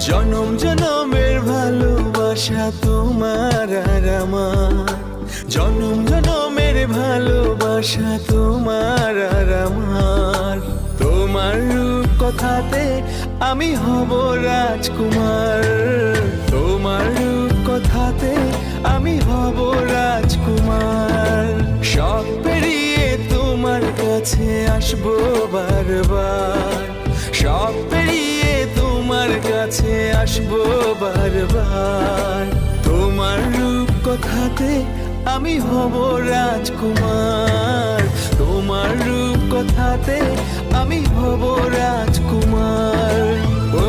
জনম জনমের ভালোবাসা তোমার আর আমার, জনম জনমের ভালোবাসা তোমার আর আমার। তোমার রূপ কথাতে আমি হব রাজকুমার, তোমার রূপ কথাতে আমি হব রাজকুমার। সব পেরিয়ে তোমার কাছে আসবো বারবার, সব পেরিয়ে তোমার কাছে আসবো বারবার। তোমার রূপ কথাতে আমি হব রাজকুমার, তোমার রূপ কথাতে আমি হব রাজকুমার। ও